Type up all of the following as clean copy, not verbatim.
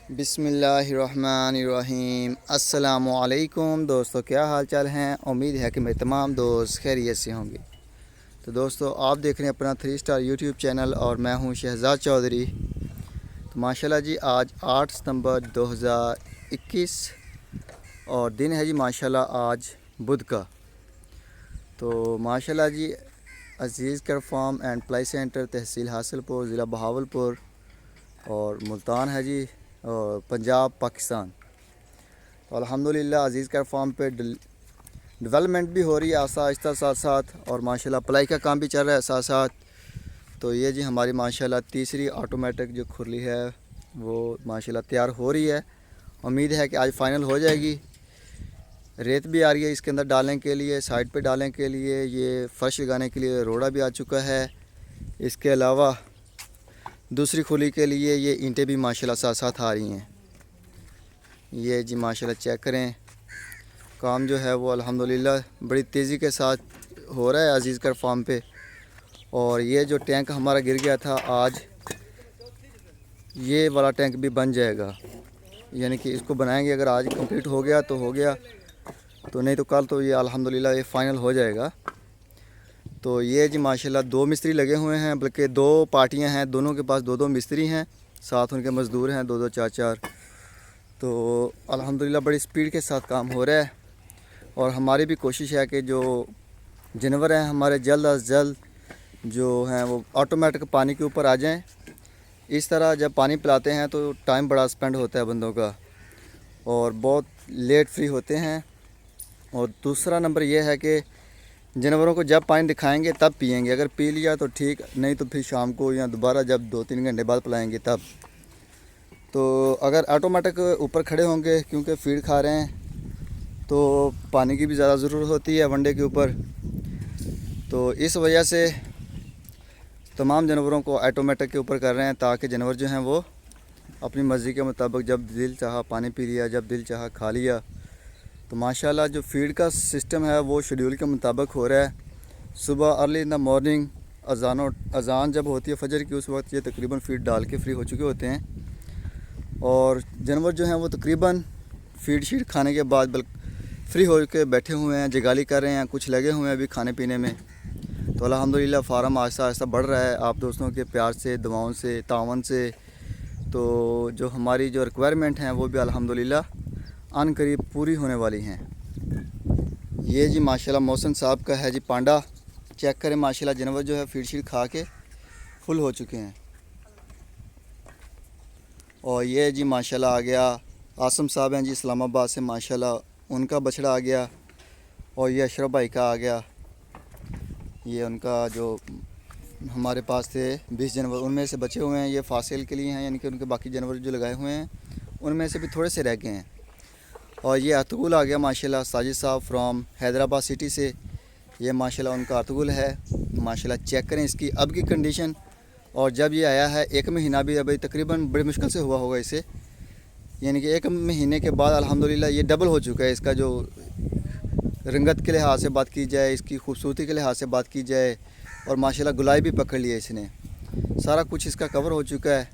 बिस्मिल्लाहिर्रहमानिर्रहीम। अस्सलामुअलैकुम दोस्तों, क्या हाल चाल हैं। उम्मीद है कि मेरे तमाम दोस्त खैरियत से होंगे। तो दोस्तों, आप देख रहे हैं अपना 3 स्टार यूट्यूब चैनल और मैं हूं शहजाद चौधरी। तो माशाल्लाह जी, आज 8 सितंबर 2021 और दिन है जी माशाल्लाह आज बुध का। तो माशाल्लाह जी, अजीज़ कर फार्म एंड प्लाई सेंटर, तहसील हासिलपुर, ज़िला बहावलपुर और मुल्तान है जी, और पंजाब पाकिस्तान। तो अल्हम्दुलिल्लाह अजीज़ कर फार्म पे डेवलपमेंट भी हो रही है आहिस्ता साथ साथ, और माशाल्लाह पलाई का काम भी चल रहा है साथ साथ। तो ये जी हमारी माशाल्लाह तीसरी ऑटोमेटिक जो खुरली है वो माशाल्लाह तैयार हो रही है। उम्मीद है कि आज फाइनल हो जाएगी। रेत भी आ रही है इसके अंदर डालने के लिए, साइड पे डालने के लिए, ये फर्श लगाने के लिए रोड़ा भी आ चुका है। इसके अलावा दूसरी खुली के लिए ये ईंटें भी माशाल्लाह साथ साथ आ रही हैं। ये जी माशाल्लाह चेक करें, काम जो है वो अल्हम्दुलिल्लाह बड़ी तेज़ी के साथ हो रहा है अजीज़ कर फार्म पे। और ये जो टैंक हमारा गिर गया था, आज ये वाला टैंक भी बन जाएगा, यानी कि इसको बनाएंगे। अगर आज कंप्लीट हो गया तो हो गया, तो नहीं तो कल तो ये अल्हम्दुलिल्लाह ये फ़ाइनल हो जाएगा। तो ये जी माशाल्लाह 2 मिस्त्री लगे हुए हैं, बल्कि 2 पार्टियां हैं, दोनों के पास 2-2 मिस्त्री हैं, साथ उनके मज़दूर हैं 2-2 4-4। तो अल्हम्दुलिल्लाह बड़ी स्पीड के साथ काम हो रहा है। और हमारी भी कोशिश है कि जो जानवर हैं हमारे जल्द अज जल्द जो हैं वो ऑटोमेटिक पानी के ऊपर आ जाएं। इस तरह जब पानी पिलाते हैं तो टाइम बड़ा स्पेंड होता है बंदों का, और बहुत लेट फ्री होते हैं। और दूसरा नंबर यह है कि जानवरों को जब पानी दिखाएंगे तब पिएंगे, अगर पी लिया तो ठीक, नहीं तो फिर शाम को या दोबारा जब 2-3 घंटे बाद पिलाएंगे तब। तो अगर ऑटोमेटिक ऊपर खड़े होंगे, क्योंकि फीड खा रहे हैं तो पानी की भी ज़्यादा ज़रूरत होती है वनडे के ऊपर, तो इस वजह से तमाम जानवरों को ऑटोमेटिक के ऊपर कर रहे हैं, ताकि जानवर जो हैं वो अपनी मर्ज़ी के मुताबिक जब दिल चाहा पानी पी लिया, जब दिल चाहा खा लिया। तो माशाल्लाह जो फीड का सिस्टम है वो शेड्यूल के मुताबिक हो रहा है। सुबह अर्ली इन द मॉर्निंग अज़ान जब होती है फजर की, उस वक्त ये तकरीबन फीड डाल के फ्री हो चुके होते हैं। और जानवर जो हैं वो तकरीबन फीड शीड खाने के बाद फ्री हो के बैठे हुए हैं, जगाली कर रहे हैं, कुछ लगे हुए हैं अभी खाने पीने में। तो अल्हम्दुलिल्लाह फार्म आहिस्ता आहिस्ता बढ़ रहा है आप दोस्तों के प्यार से, दुआओं से, तावन से। तो जो हमारी जो रिक्वायरमेंट हैं वो भी अल्हम्दुलिल्लाह अन करीब पूरी होने वाली हैं। ये जी माशाल्लाह मौसम साहब का है जी पांडा, चेक करें माशाल्लाह जानवर जो है फीड शीड खा के फुल हो चुके हैं। और ये जी माशाल्लाह आ गया आसम साहब हैं जी इस्लामाबाद से, माशाल्लाह उनका बछड़ा आ गया। और ये अशरफ भाई का आ गया, ये उनका जो हमारे पास थे 20 जानवर, उनमें से बचे हुए हैं, ये फासिल के लिए हैं, यानी कि उनके बाकी जानवर जो लगाए हुए हैं उनमें से भी थोड़े से रह गए हैं। और ये अतगुल आ गया माशाल्लाह साजिद साहब फ्रॉम हैदराबाद सिटी से, ये माशाल्लाह उनका अतगुल है। माशाल्लाह चेक करें इसकी अब की कंडीशन। और जब ये आया है 1 महीना भी अभी तकरीबन बड़ी मुश्किल से हुआ होगा इसे, यानी कि 1 महीने के बाद अल्हम्दुलिल्लाह ये डबल हो चुका है। इसका जो रंगत के लिहाज से बात की जाए, इसकी खूबसूरती के लिहाज से बात की जाए, और माशाल्लाह गुलाई भी पकड़ लिया इसने, सारा कुछ इसका कवर हो चुका है।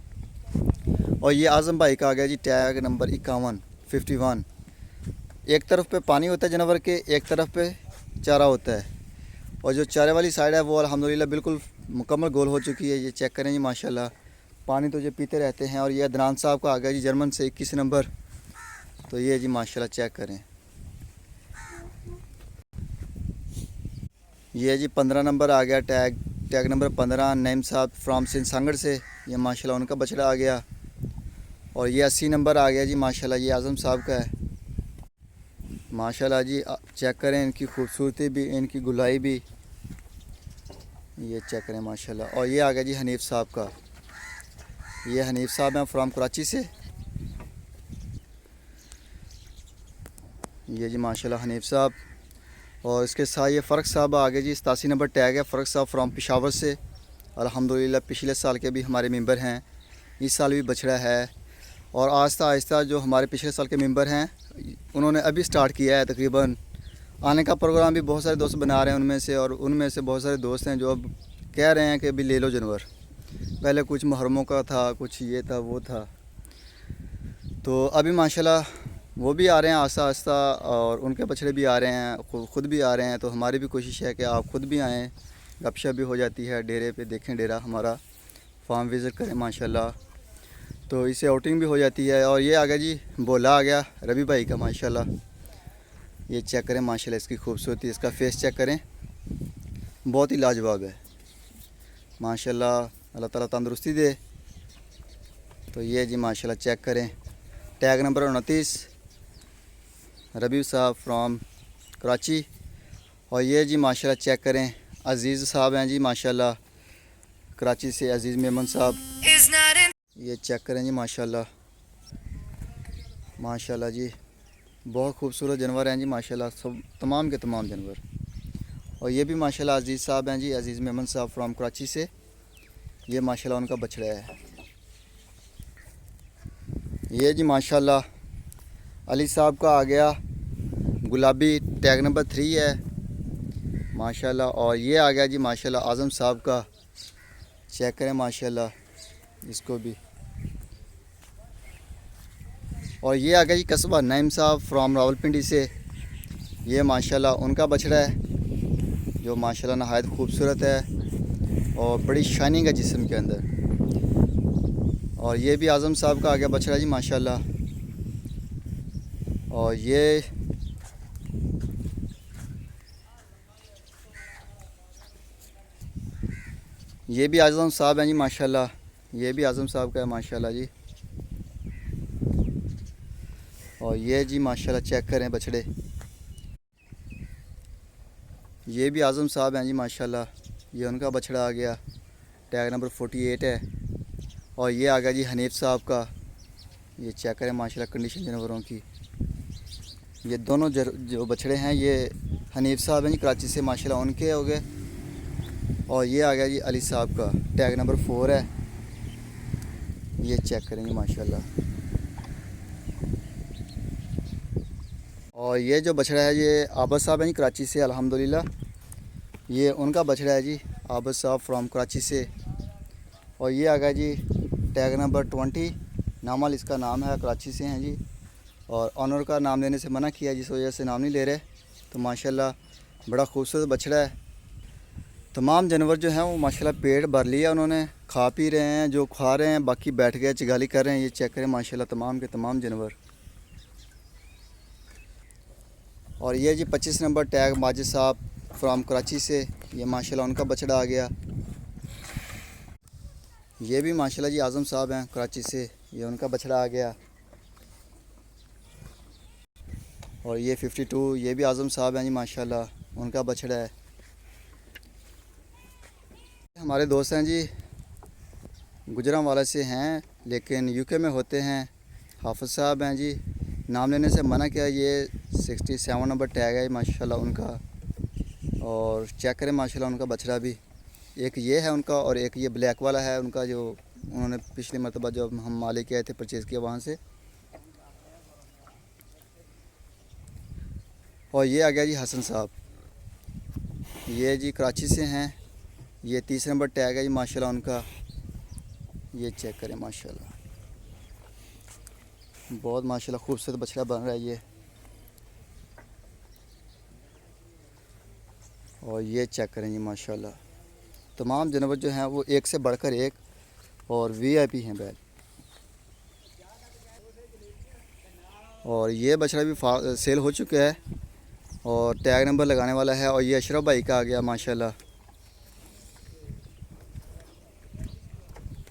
और ये आज़म भाई का आ गया जी टैग नंबर 51। एक तरफ पे पानी होता है जानवर के, एक तरफ पे चारा होता है, और जो चारे वाली साइड है वो अल्हम्दुलिल्लाह बिल्कुल मुकम्मल गोल हो चुकी है। ये चेक करें जी माशाल्लाह, पानी तो ये पीते रहते हैं। और ये अदनान साहब का आ गया जी जर्मन से 21 नंबर। तो ये जी माशाल्लाह चेक करें, ये जी 15 नंबर आ गया टैग नंबर 15 नईम साहब फ्राम सिंसांगड़ से, ये माशाल्लाह उनका बछड़ा आ गया। और ये 80 नंबर आ गया जी माशाल्लाह, ये आज़म साहब का है। माशाल्लाह जी चेक करें इनकी खूबसूरती भी, इनकी गुलाई भी, ये चेक करें माशाल्लाह। और ये आ गया जी हनीफ़ साहब का, ये हनीफ़ साहब हैं फ्राम कराची से, ये जी माशाल्लाह हनीफ़ साहब। और इसके साथ ये फ़र्क साहब आ गए जी 87 नंबर टैग है, फ़र्क साहब फ्राम पेशावर से। अल्हम्दुलिल्लाह पिछले साल के भी हमारे मेंबर हैं, इस साल भी बछड़ा है। और आहिस्ता आहिस्ता जो हमारे पिछले साल के मेंबर हैं उन्होंने अभी स्टार्ट किया है, तकरीबन आने का प्रोग्राम भी बहुत सारे दोस्त बना रहे हैं उनमें से। और उनमें से बहुत सारे दोस्त हैं जो अब कह रहे हैं कि अभी ले लो जानवर, पहले कुछ मुहर्रमों का था, कुछ ये था वो था। तो अभी माशाल्लाह वो भी आ रहे हैं आस्ता आस्ता, और उनके बछड़े भी आ रहे हैं, खुद भी आ रहे हैं। तो हमारी भी कोशिश है कि आप खुद भी आएँ, गपशप भी हो जाती है, डेरे पे देखें, डेरा हमारा, फार्म विज़िट करें माशाल्लाह। तो इससे आउटिंग भी हो जाती है। और ये आ गया जी, बोला आ गया रवि भाई का माशाल्लाह। ये चेक करें माशाल्लाह इसकी खूबसूरती, इसका फेस चेक करें, बहुत ही लाजवाब है माशाल्लाह। अल्लाह ताला तंदुरुस्ती दे। तो ये जी माशाल्लाह चेक करें, टैग नंबर 29, रबी साहब फ्रॉम कराची। और ये जी माशाल्लाह चेक करें, अज़ीज़ साहब हैं जी माशाल्लाह, कराची से अज़ीज़ मेमन साहब। ये चेक करें जी माशाल्लाह, माशाल्लाह जी बहुत खूबसूरत जानवर हैं जी माशाल्लाह, सब तमाम के तमाम जानवर। और ये भी माशाल्लाह अज़ीज़ साहब हैं जी, अज़ीज़ मेमन साहब फ्रॉम कराची से। ये माशाल्लाह उनका बछड़ा है। ये जी माशाल्लाह अली साहब का आ गया गुलाबी, टैग नंबर 3 है माशाल्लाह। और ये आ गया जी माशाल्लाह आज़म साहब का, चेक करें माशाल्लाह इसको भी। और ये आ गया जी कस्बा नईम साहब फ्रॉम रावलपिंडी से। ये माशाल्लाह उनका बछड़ा है, जो माशाल्लाह नहायत खूबसूरत है और बड़ी शाइनिंग है जिस्म के अंदर। और ये भी आज़म साहब का आ गया बछड़ा जी माशाल्लाह। और ये भी आज़म साहब हैं जी माशाल्लाह। ये भी आज़म साहब का है माशाल्लाह जी। और ये जी माशाल्लाह चेक करें बछड़े, ये भी आज़म साहब हैं जी माशाल्लाह। ये उनका बछड़ा आ गया, टैग नंबर 48 है। और ये आ गया जी हनीफ साहब का। ये चेक करें माशाल्लाह कंडीशन जानवरों की। ये दोनों जो बछड़े हैं ये हनीफ साहब हैं जी कराची से माशाल्लाह, उनके हो गए। और ये आ गया जी अली साहब का, टैग नंबर 4 है। ये चेक करेंगे माशाल्लाह। और ये जो बछड़ा है ये आबद साहब हैं जी कराची से अल्हम्दुलिल्लाह। ये उनका बछड़ा है जी, आबद साहब फ्रॉम कराची से। और ये आ गया जी टैग नंबर 20, नामल इसका नाम है, कराची से हैं जी। और ऑनर का नाम लेने से मना किया, जिस वजह से नाम नहीं ले रहे। तो माशाल्लाह बड़ा खूबसूरत बछड़ा है। तमाम जानवर जो हैं वो माशाल्लाह पेट भर लिया उन्होंने, खा पी रहे हैं, जो खा रहे हैं बाकी बैठ गए चिगाली कर रहे हैं। ये चेक करें माशाल्लाह तमाम के तमाम जानवर। और ये जी 25 नंबर टैग माजिद साहब फ्रॉम कराची से। ये माशाल्लाह उनका बछड़ा आ गया। ये भी माशाल्लाह जी आज़म साहब हैं कराची से। ये उनका बछड़ा आ गया। और ये 52, ये भी आज़म साहब हैं जी माशाल्लाह, उनका बछड़ा है। हमारे दोस्त हैं जी, गुजरांवाला से हैं लेकिन यूके में होते हैं, हाफिज़ साहब हैं जी। नाम लेने से मना किया। ये 67 नंबर टैग है माशाल्लाह उनका। और चेक करें माशाल्लाह उनका बछड़ा भी, एक ये है उनका और एक ये ब्लैक वाला है उनका, जो उन्होंने पिछली मरतबा जब हम माले के आए थे परचेज़ किया वहाँ से। और ये आ गया जी हसन साहब, ये जी कराची से हैं। ये 30 नंबर टैग है जी माशाल्लाह उनका। ये चेक करें माशाल्लाह, बहुत माशाल्लाह खूबसूरत बछड़ा बन रहा है ये। और ये चेक करें जी माशाल्लाह, तमाम जानवर जो हैं वो एक से बढ़कर एक और वीआईपी हैं बैल। और ये बछड़ा भी सेल हो चुका है और टैग नंबर लगाने वाला है। और ये अशरफ भाई का आ गया माशाल्लाह।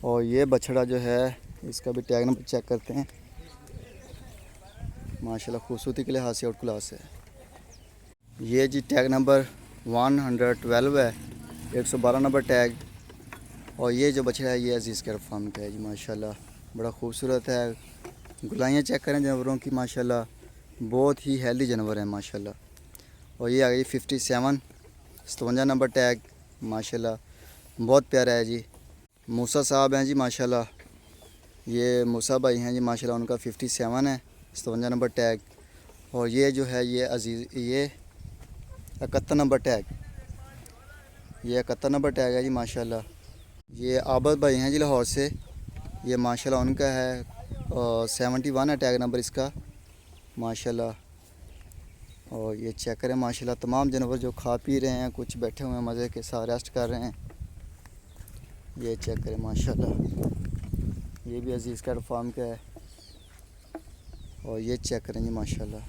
और ये बछड़ा जो है इसका भी टैग नंबर चेक करते हैं माशाल्लाह, खूबसूरती के लिहाज से आउट क्लास है। ये जी टैग नंबर 112 है, 112 नंबर टैग। और ये जो बछड़ा है ये अजीज़ के फार्म का है जी माशाल्लाह, बड़ा खूबसूरत है। गुलाइयाँ चेक करें जानवरों की माशाल्लाह, बहुत ही हेल्दी जानवर हैं माशाल्लाह। और ये आ गई 57, 57 नंबर टैग माशाल्लाह, बहुत प्यारा है जी। मूसा साहब हैं जी माशाल्लाह, ये मूसा भाई हैं जी माशाल्लाह, उनका 57 है, 57 नंबर टैग। और ये जो है ये अजीज़, ये 71 नंबर टैग, ये 71 नंबर टैग है जी माशाल्लाह। ये आबद भाई हैं जी लाहौर से। ये माशाल्लाह उनका है और 71 है टैग नंबर इसका माशाल्लाह। और ये चेक करें माशाल्लाह, तमाम जानवर जो खा पी रहे हैं, कुछ बैठे हुए हैं मज़े के साथ रेस्ट कर रहे हैं। ये चेक करें माशाल्लाह, ये भी अजीज़ कैट फार्म का है। और ये चेक करें जी माशाल्लाह,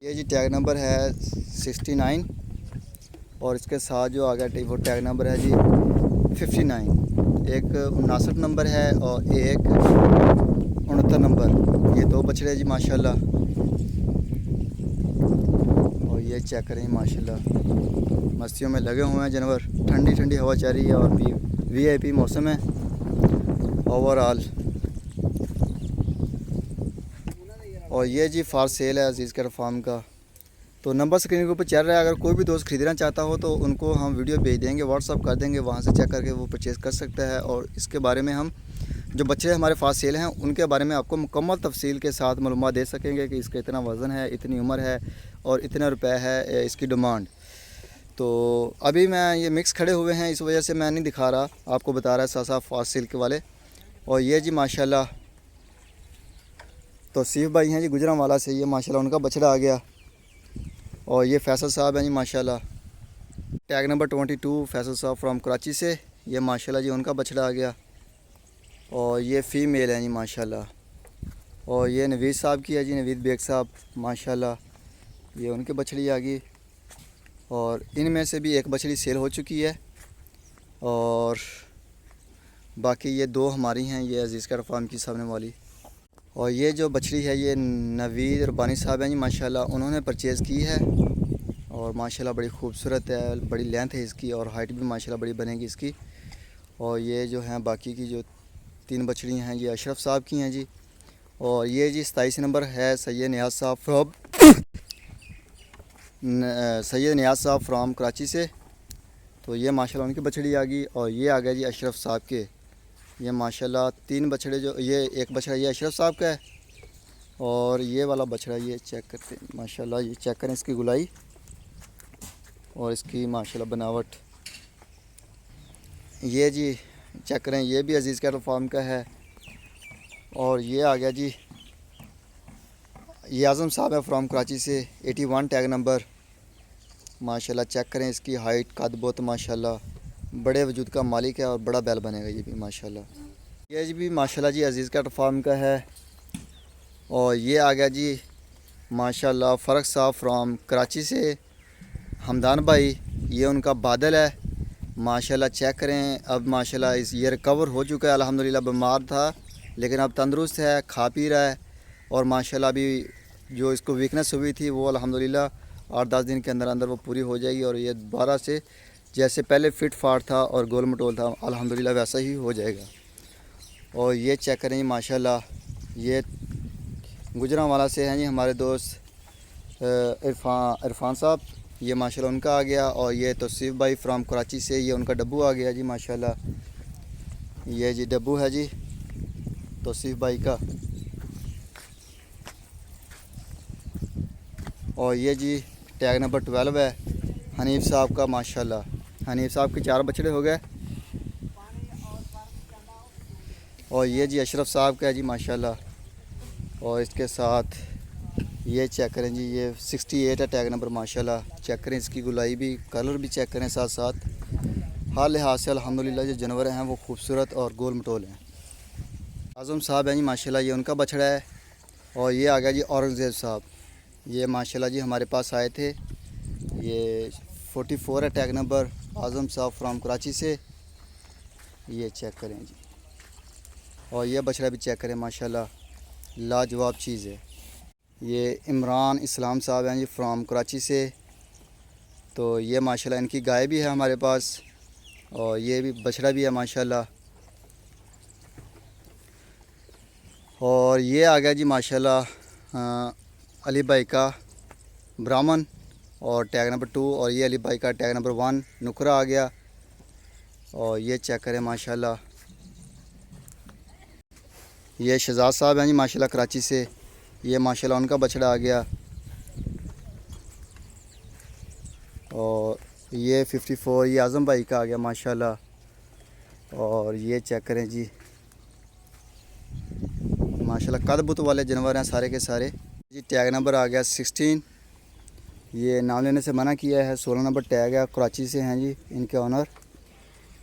ये जी टैग नंबर है 69 और इसके साथ जो आ गया वो टैग नंबर है जी 59। एक 59 नंबर है और एक 69 नंबर। ये दो बछड़े जी माशाल्लाह। और ये चेक करें माशाल्लाह, मस्तियों में लगे हुए हैं जानवर। ठंडी ठंडी हवा चल रही है और वीआईपी मौसम है ओवरऑल। और ये जी फार सेल है अजीज़ कैट फार्म का। तो नंबर स्क्रीन के ऊपर चल रहा है, अगर कोई भी दोस्त ख़रीदना चाहता हो तो उनको हम वीडियो भेज देंगे, व्हाट्सअप कर देंगे, वहाँ से चेक करके वो परचेज़ कर सकता है। और इसके बारे में हम जो बच्चे हमारे पास सेल हैं उनके बारे में आपको मुकम्मल तफसील के साथ मालूमात दे सकेंगे कि इसका इतना वज़न है, इतनी उम्र है और इतने रुपए है इसकी डिमांड। तो अभी मैं ये मिक्स खड़े हुए हैं, इस वजह से मैं नहीं दिखा रहा, आपको बता रहा है साथ साथ फास्ट सिल्क वाले। और ये जी माशाल्लाह तौसीफ़ भाई हैं जी गुजरांवाला से, ये माशाल्लाह उनका बछड़ा आ गया। और ये फैसल साहब हैं जी माशाल्लाह, टैग नंबर 22 फैसल साहब फ्राम कराची से, ये माशाल्लाह जी उनका बछड़ा आ गया। और ये फ़ीमेल हैं जी माशाल्लाह। और ये नवीद साहब की है जी, नवीद बेग साहब माशाल्लाह, ये उनके बछड़ी आ गई। और इनमें से भी एक बछड़ी सेल हो चुकी है और बाकी ये दो हमारी हैं, ये अजीज़ कैट फार्म की सामने वाली। और ये जो बछड़ी है ये नवीद रब्बानी साहब हैं जी माशाल्लाह, उन्होंने परचेज़ की है। और माशाल्लाह बड़ी खूबसूरत है, बड़ी लेंथ है इसकी और हाइट भी माशाल्लाह बड़ी बनेगी इसकी। और ये जो हैं बाकी की जो 3 बछड़ी हैं ये अशरफ साहब की हैं जी। और ये जी 27 नंबर है सैयद नियाज़ साहब फ्राम कराची से। तो ये माशाल्लाह उनकी बछड़ी आ गई। और ये आ गया जी अशरफ साहब के, ये माशाल्लाह 3 बछड़े, जो ये एक बछड़ा ये अशरफ साहब का है और ये वाला बछड़ा ये चेक करते हैं माशाल्लाह, ये चेक करें इसकी गुलाई और इसकी माशाल्लाह बनावट। ये जी चेक करें, ये भी अजीज़ कैट फार्म का है। और ये आ गया जी, ये आज़म साहब है फ्राम कराची से, 81 टैग नंबर माशाल्लाह। चेक करें इसकी हाइट, कद बहुत माशाल्लाह, बड़े वजूद का मालिक है और बड़ा बैल बनेगा ये भी माशाल्लाह। ये जी भी माशाल्लाह जी अजीज़ कैट फार्म का है। और ये आ गया जी माशाल्लाह फ़र्क साहब फ्राम कराची से, हमदान भाई, ये उनका बादल है माशाल्लाह। चेक करें अब माशाल्लाह ये रिकवर हो चुका है अल्हम्दुलिल्लाह, बीमार था लेकिन अब तंदुरुस्त है, खा पी रहा है। और माशाल्लाह अभी जो इसको वीकनेस हुई थी वो अल्हम्दुलिल्लाह 8-10 दिन के अंदर अंदर वो पूरी हो जाएगी। और ये दोबारा से जैसे पहले फिट फाट था और गोल मटोल था अल्हम्दुलिल्लाह वैसा ही हो जाएगा। और ये चेक करें माशाल्लाह, ये गुजरांवाला से हैं जी हमारे दोस्त इरफान साहब, ये माशाल्लाह उनका आ गया। और ये तौसीफ़ भाई फ्राम कराची से, ये उनका डब्बू आ गया जी माशाल्लाह। ये जी डब्बू है जी तौसीफ़ भाई का। और ये जी टैग नंबर 12 है हनीफ़ साहब का माशाल्लाह। हनीफ़ साहब के 4 बछड़े हो गए। और ये जी अशरफ साहब का है जी माशाल्लाह। और इसके साथ ये चेक करें जी, ये 68 है टैग नंबर माशाल्लाह। चेक करें इसकी गुलाई भी, कलर भी चेक करें साथ साथ। हर लिहाज से अल्हम्दुलिल्लाह जो जानवर हैं वो खूबसूरत और गोल मटोल हैं। आज़म साहब हैं जी माशाल्लाह, ये उनका बछड़ा है। और ये आ गया जी औरंगज़ेब साहब, ये माशाल्लाह जी हमारे पास आए थे। ये 44 है टैग नंबर, आज़म साहब फ्राम कराची से, ये चेक करें जी। और ये बछड़ा भी चेक करें माशाल्लाह, लाजवाब चीज़ है। ये इमरान इस्लाम साहब हैं जी फ्राम कराची से। तो ये माशाल्लाह इनकी गाय भी है हमारे पास और ये भी बछड़ा भी है माशाल्लाह। और ये आ गया जी माशाल्लाह अली भाई का ब्राह्मण और टैग नंबर 2। और ये अली भाई का टैग नंबर 1 नुकरा आ गया। और ये चेक करें माशाल्लाह, ये शहजाद साहब हैं जी माशाल्लाह कराची से, ये माशाल्लाह उनका बछड़ा आ गया। और ये 54 ये आज़म भाई का आ गया माशाल्लाह। और ये चेक करें जी माशाल्लाह कद-बुत वाले जानवर हैं सारे के सारे जी। टैग नंबर आ गया 16, ये नाम लेने से मना किया है। 16 नंबर टैग है, कराची से हैं जी इनके ऑनर।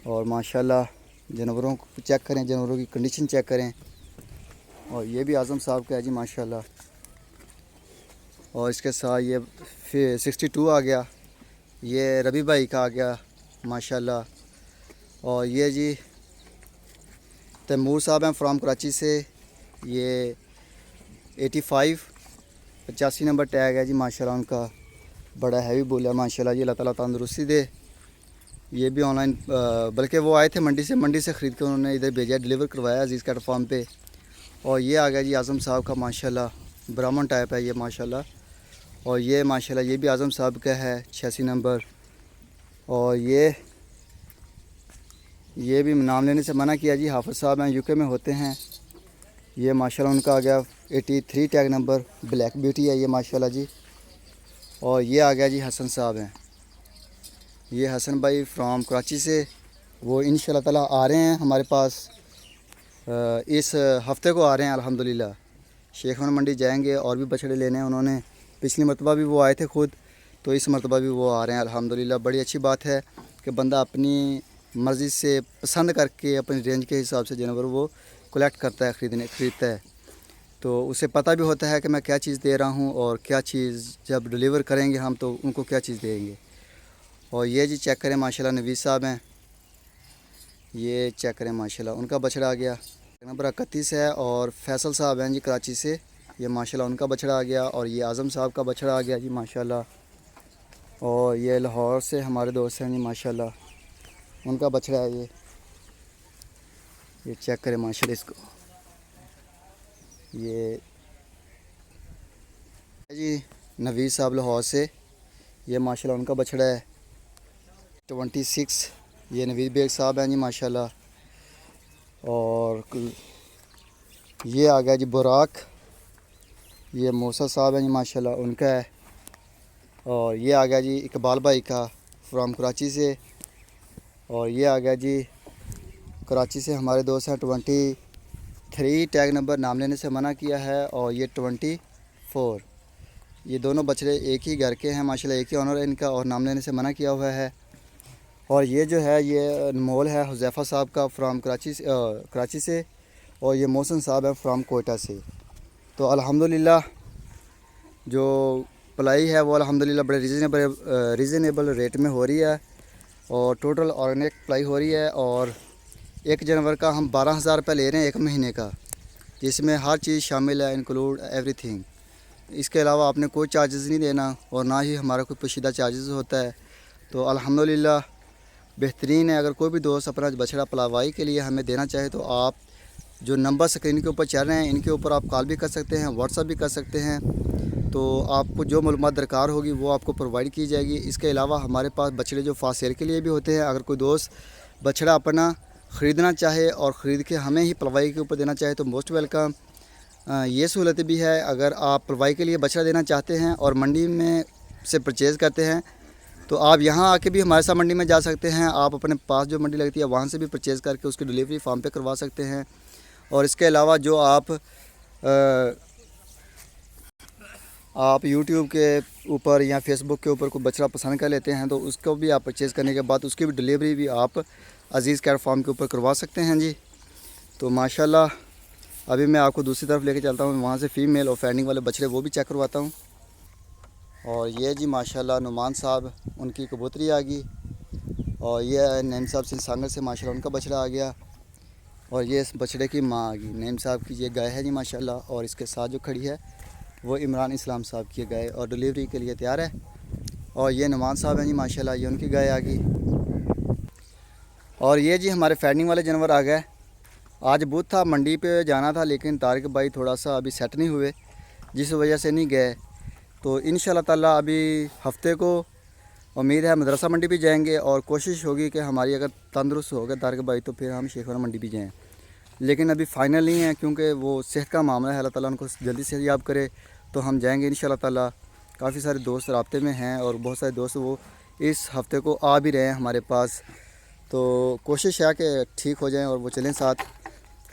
और माशाल्लाह जानवरों को चेक करें, जानवरों की कंडीशन चेक करें। और ये भी आज़म साहब का है जी माशाल्लाह। और इसके साथ ये 62 आ गया, ये रबी भाई का आ गया माशाल्लाह। और ये जी तैमूर साहब हैं फ्राम कराची से, ये 85 नंबर टैग है जी माशाल्लाह उनका। बड़ा हैवी बोला माशाल्लाह जी, अल्लाह ताला तंदुरुस्ती दे। ये भी ऑनलाइन बल्कि वो आए थे मंडी से ख़रीद के उन्होंने इधर भेजा, डिलीवर करवाया अजीज़ कैट फार्म पे। और ये आ गया जी आज़म साहब का माशाल्लाह, ब्राह्मण टाइप है ये माशाल्लाह। और ये माशाल्लाह ये भी आज़म साहब का है 86 नंबर। और ये भी नाम लेने से मना किया जी, हाफिज़ साहब हैं, यूके में होते हैं। ये माशाल्लाह उनका आ गया 83 टैग नंबर, ब्लैक ब्यूटी है ये माशाल्लाह जी। और ये आ गया जी हसन साहब हैं, ये हसन भाई फ्राम कराची से। वो इंशाल्लाह ताला आ रहे हैं हमारे पास, इस हफ़्ते को आ रहे हैं अल्हम्दुलिल्लाह। शेखवन मंडी जाएंगे और भी बछड़े लेने हैं उन्होंने। पिछली मरतबा भी वो आए थे खुद, तो इस मरतबा भी वो आ रहे हैं अल्हम्दुलिल्लाह। बड़ी अच्छी बात है कि बंदा अपनी मर्ज़ी से पसंद करके अपनी रेंज के हिसाब से जानवर वो कलेक्ट करता है, ख़रीदता है। तो उसे पता भी होता है कि मैं क्या चीज़ दे रहा हूँ और क्या चीज़ जब डिलीवर करेंगे हम तो उनको क्या चीज़ देंगे। और ये जी चेक करें माशाल्लाह नवीस साहब हैं, ये चेक करें माशाल्लाह उनका बछड़ा आ गया नंबर 31 है। और फैसल साहब हैं जी कराची से, ये माशाल्लाह उनका बछड़ा आ गया। और ये आज़म साहब का बछड़ा आ गया जी माशाल्लाह। और ये लाहौर से हमारे दोस्त हैं जी माशाल्लाह, उनका बछड़ा है ये चेक करें माशाल्लाह इसको। ये जी नवीस साहब लाहौर से, ये माशाल्लाह उनका बछड़ा है 26। ये नवीस बेग साहब हैं जी माशाल्लाह। और ये आ गया जी बुराक, ये मूसा साहब हैं जी माशाल्लाह उनका है। और ये आ गया जी इकबाल भाई का फ्राम कराची से। और ये आ गया जी कराची से हमारे दोस्त हैं 23 टैग नंबर, नाम लेने से मना किया है। और ये 24, ये दोनों बछड़े एक ही घर के हैं माशाल्लाह, एक ही ऑनर है इनका और नाम लेने से मना किया हुआ है। और ये जो है ये मोल है हुज़ैफ़ा साहब का फ्राम कराची से। और ये मोहसिन साहब है फ्राम कोयटा से। तो अल्हम्दुलिल्लाह जो पलाई है वो अल्हम्दुलिल्लाह बड़े रीज़नेबल रेट में हो रही है। और टोटल ऑर्गेनिक पलाई हो रही है। और एक जानवर का हम 12,000 रुपये ले रहे हैं एक महीने का, जिसमें हर चीज़ शामिल है, इंक्लूड एवरीथिंग। इसके अलावा आपने कोई चार्जेस नहीं देना और ना ही हमारा कोई पोशीदा चार्जेस होता है। तो अल्हम्दुलिल्लाह बेहतरीन है। अगर कोई भी दोस्त अपना बछड़ा पलावाई के लिए हमें देना चाहे तो आप जो नंबर स्क्रीन के ऊपर चल रहे हैं इनके ऊपर आप कॉल भी कर सकते हैं, व्हाट्सअप भी कर सकते हैं। तो आपको जो मालूमात दरकार होगी वो आपको प्रोवाइड की जाएगी। इसके अलावा हमारे पास बछड़े जो फास्ट सेल के लिए भी होते हैं। अगर कोई दोस्त बछड़ा अपना ख़रीदना चाहे और ख़रीद के हमें ही पलवाई के ऊपर देना चाहे तो मोस्ट वेलकम। ये सहूलत भी है, अगर आप पलवाई के लिए बछड़ा देना चाहते हैं और मंडी में से परचेज़ करते हैं तो आप यहाँ आके भी हमारे साथ मंडी में जा सकते हैं। आप अपने पास जो मंडी लगती है वहाँ से भी परचेज़ करके उसकी डिलीवरी फार्म पे करवा सकते हैं। और इसके अलावा जो आप यूट्यूब के ऊपर या फेसबुक के ऊपर कोई बछड़ा पसंद कर लेते हैं तो उसको भी आप परचेज़ करने के बाद उसकी भी डिलीवरी भी आप अजीज़ कैट फार्म के ऊपर करवा सकते हैं जी। तो माशाल्लाह अभी मैं आपको दूसरी तरफ लेके चलता हूँ, वहाँ से फ़ीमेल और फैंडिंग वाले बछड़े वो भी चेक करवाता हूँ। और ये जी माशाल्लाह नुमान साहब उनकी कबूतरी आ गई। और ये नईम साहब से सांगर से माशाल्लाह उनका बछड़ा आ गया। और ये इस बछड़े की माँ आ गई, नईम साहब की ये गाय है जी माशाल्लाह। और इसके साथ जो खड़ी है वो इमरान इस्लाम साहब की गाय और डिलीवरी के लिए तैयार है। और ये नुमान साहब हैं जी माशाल्लाह, ये उनकी गाय आ गई। और ये जी हमारे फैंडिंग वाले जानवर आ गए। आज बुध था, मंडी पे जाना था लेकिन तारिक भाई थोड़ा सा अभी सेट नहीं हुए जिस वजह से नहीं गए। तो इंशाल्लाह ताला अभी हफ्ते को उम्मीद है मदरसा मंडी भी जाएंगे और कोशिश होगी कि हमारी अगर तंदुरुस्त हो गए तारिक भाई तो फिर हम शेखवाना मंडी भी जाएं। लेकिन अभी फ़ाइनल नहीं है क्योंकि वो सेहत का मामला है, अल्लाह ताला उनको जल्दी से याब करे तो हम जाएंगे इंशाल्लाह ताला। काफ़ी सारे दोस्त राब्ते में हैं और बहुत सारे दोस्त वो इस हफ्ते को आ भी रहे हैं हमारे पास। तो कोशिश है कि ठीक हो जाएं और वो चलें साथ।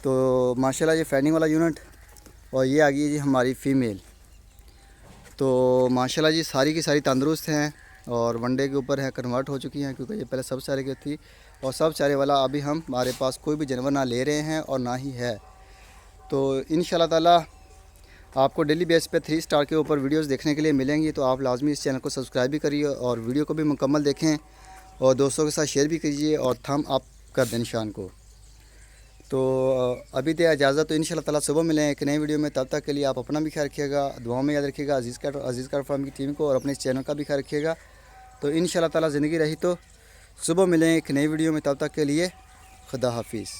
तो माशाल्लाह ये फैंडिंग वाला यूनिट और ये आ गई है जी हमारी फ़ीमेल। तो माशाल्लाह जी सारी की सारी तंदुरुस्त हैं और वनडे के ऊपर है कन्वर्ट हो चुकी हैं, क्योंकि ये पहले सब चारे की थी और सब चारे वाला अभी हमारे पास कोई भी जानवर ना ले रहे हैं और ना ही है। तो इंशाल्लाह ताला आपको डेली बेस पे 3 स्टार के ऊपर वीडियोस देखने के लिए मिलेंगी। तो आप लाजमी इस चैनल को सब्सक्राइब भी करिए और वीडियो को भी मुकम्मल देखें और दोस्तों के साथ शेयर भी कीजिए और थम अप कर दें निशान को। तो अभी दे इजाज़त। तो इंशाल्लाह ताला सुबह मिलें एक नई वीडियो में। तब तक के लिए आप अपना भी ख्याल रखिएगा, दुआओं में याद रखिएगा अज़ीज़ कार फार्म की टीम को और अपने इस चैनल का भी ख्याल रखिएगा। तो इंशाल्लाह ताला ज़िंदगी रही तो सुबह मिलें एक नई वीडियो में। तब तक के लिए खुदा हाफिज़।